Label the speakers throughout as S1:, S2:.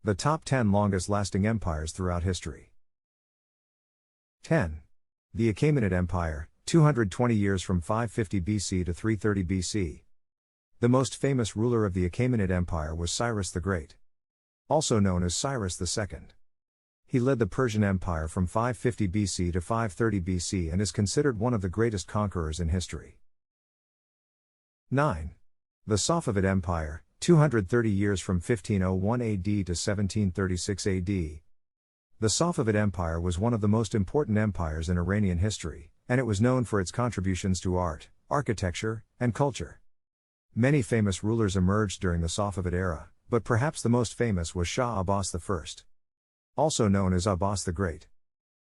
S1: The top 10 longest lasting empires throughout history. 10. The Achaemenid Empire, 220 years from 550 BC to 330 BC. The most famous ruler of the Achaemenid Empire was Cyrus the Great, also known as Cyrus II. He led the Persian Empire from 550 BC to 530 BC and is considered one of the greatest conquerors in history. 9. The Safavid Empire, 230 years from 1501 AD to 1736 AD. The Safavid Empire was one of the most important empires in Iranian history, and it was known for its contributions to art, architecture, and culture. Many famous rulers emerged during the Safavid era, but perhaps the most famous was Shah Abbas I, also known as Abbas the Great.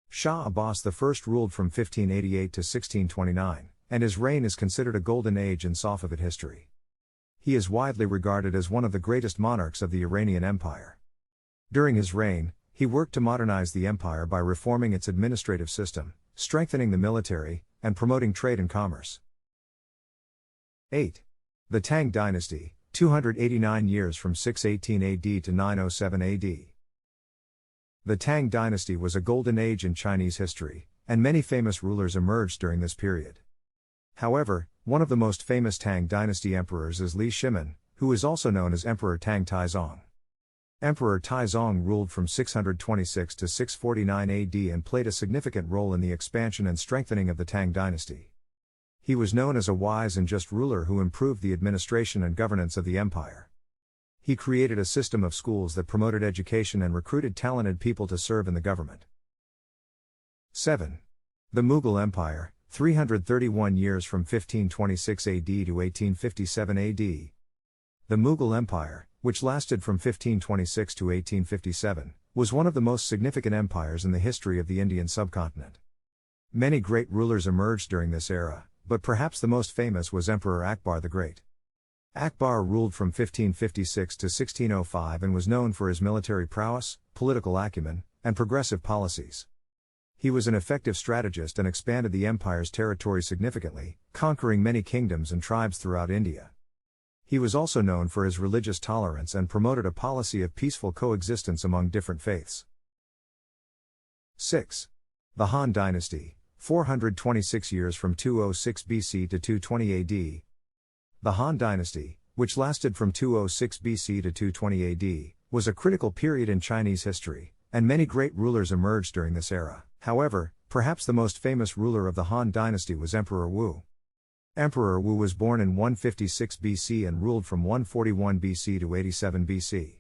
S1: Shah Abbas I ruled from 1588 to 1629, and his reign is considered a golden age in Safavid history. He is widely regarded as one of the greatest monarchs of the Iranian Empire. During his reign, he worked to modernize the empire by reforming its administrative system, strengthening the military, and promoting trade and commerce. 8. The Tang Dynasty, 289 years from 618 AD to 907 AD. The Tang Dynasty was a golden age in Chinese history, and many famous rulers emerged during this period. However, one of the most famous Tang Dynasty emperors is Li Shimin, who is also known as Emperor Tang Taizong. Emperor Taizong ruled from 626 to 649 AD and played a significant role in the expansion and strengthening of the Tang Dynasty. He was known as a wise and just ruler who improved the administration and governance of the empire. He created a system of schools that promoted education and recruited talented people to serve in the government. 7. The Mughal Empire, 331 years from 1526 AD to 1857 AD. The Mughal Empire, which lasted from 1526 to 1857, was one of the most significant empires in the history of the Indian subcontinent. Many great rulers emerged during this era, but perhaps the most famous was Emperor Akbar the Great. Akbar ruled from 1556 to 1605 and was known for his military prowess, political acumen, and progressive policies. He was an effective strategist and expanded the empire's territory significantly, conquering many kingdoms and tribes throughout India. He was also known for his religious tolerance and promoted a policy of peaceful coexistence among different faiths. 6. The Han Dynasty, 426 years from 206 BC to 220 AD. The Han Dynasty, which lasted from 206 BC to 220 AD, was a critical period in Chinese history, and many great rulers emerged during this era. However, perhaps the most famous ruler of the Han Dynasty was Emperor Wu. Emperor Wu was born in 156 BC and ruled from 141 BC to 87 BC.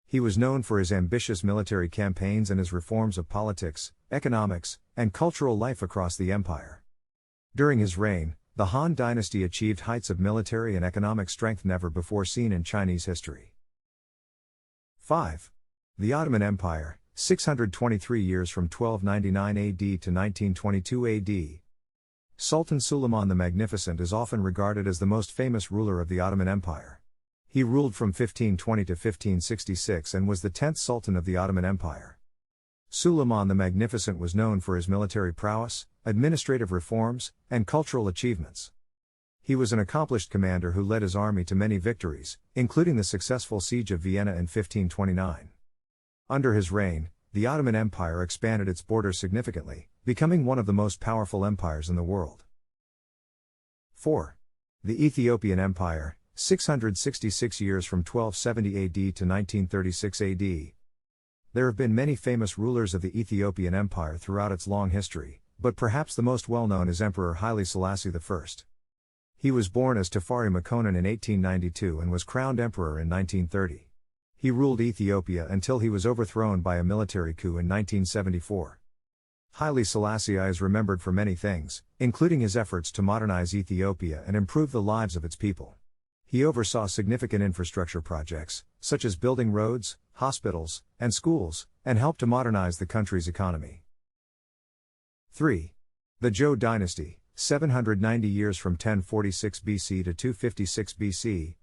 S1: He was known for his ambitious military campaigns and his reforms of politics, economics, and cultural life across the empire. During his reign, the Han Dynasty achieved heights of military and economic strength never before seen in Chinese history. 5. The Ottoman Empire, 623 years from 1299 AD to 1922 AD. Sultan Suleiman the Magnificent is often regarded as the most famous ruler of the Ottoman Empire. He ruled from 1520 to 1566 and was the 10th Sultan of the Ottoman Empire. Suleiman the Magnificent was known for his military prowess, administrative reforms, and cultural achievements. He was an accomplished commander who led his army to many victories, including the successful siege of Vienna in 1529. Under his reign, the Ottoman Empire expanded its borders significantly, becoming one of the most powerful empires in the world. 4. The Ethiopian Empire, 666 years from 1270 AD to 1936 AD. There have been many famous rulers of the Ethiopian Empire throughout its long history, but perhaps the most well-known is Emperor Haile Selassie I. He was born as Tafari Makonnen in 1892 and was crowned emperor in 1930. He ruled Ethiopia until he was overthrown by a military coup in 1974. Haile Selassie is remembered for many things, including his efforts to modernize Ethiopia and improve the lives of its people. He oversaw significant infrastructure projects, such as building roads, hospitals, and schools, and helped to modernize the country's economy. 3. The Zhou Dynasty, 790 years from 1046 BC to 256 BC.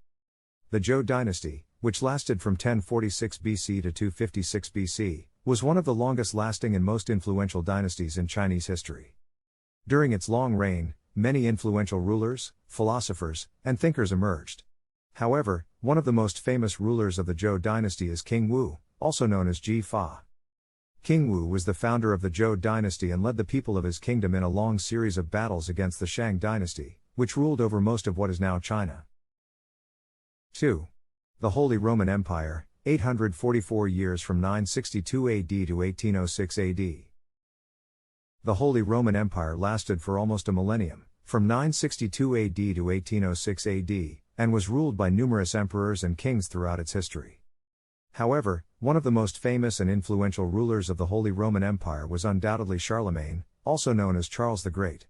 S1: The Zhou Dynasty, which lasted from 1046 BC to 256 BC, was one of the longest-lasting and most influential dynasties in Chinese history. During its long reign, many influential rulers, philosophers, and thinkers emerged. However, one of the most famous rulers of the Zhou dynasty is King Wu, also known as Ji Fa. King Wu was the founder of the Zhou dynasty and led the people of his kingdom in a long series of battles against the Shang dynasty, which ruled over most of what is now China. 2. The Holy Roman Empire, 844 years from 962 AD to 1806 AD. The Holy Roman Empire lasted for almost a millennium, from 962 AD to 1806 AD, and was ruled by numerous emperors and kings throughout its history. However, one of the most famous and influential rulers of the Holy Roman Empire was undoubtedly Charlemagne, also known as Charles the Great.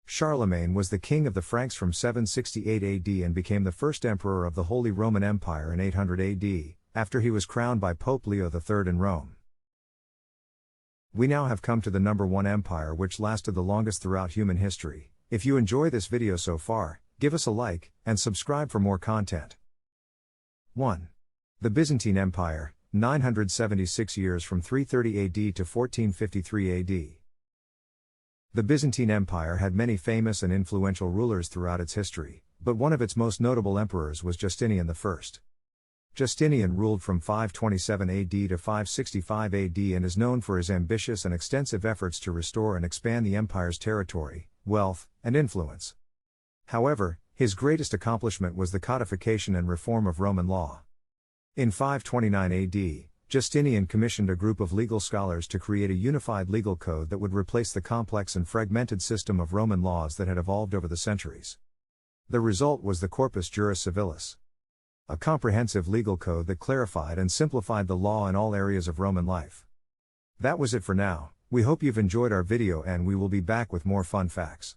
S1: Charlemagne was the king of the Franks from 768 AD and became the first emperor of the Holy Roman Empire in 800 AD, after he was crowned by Pope Leo III in Rome. We now have come to the number 1 empire which lasted the longest throughout human history. If you enjoy this video so far, give us a like, and subscribe for more content. 1. The Byzantine Empire, 976 years from 330 AD to 1453 AD. The Byzantine Empire had many famous and influential rulers throughout its history, but one of its most notable emperors was Justinian I. Justinian ruled from 527 AD to 565 AD and is known for his ambitious and extensive efforts to restore and expand the empire's territory, wealth, and influence. However, his greatest accomplishment was the codification and reform of Roman law. In 529 AD, Justinian commissioned a group of legal scholars to create a unified legal code that would replace the complex and fragmented system of Roman laws that had evolved over the centuries. The result was the Corpus Juris Civilis, a comprehensive legal code that clarified and simplified the law in all areas of Roman life. That was it for now. We hope you've enjoyed our video and we will be back with more fun facts.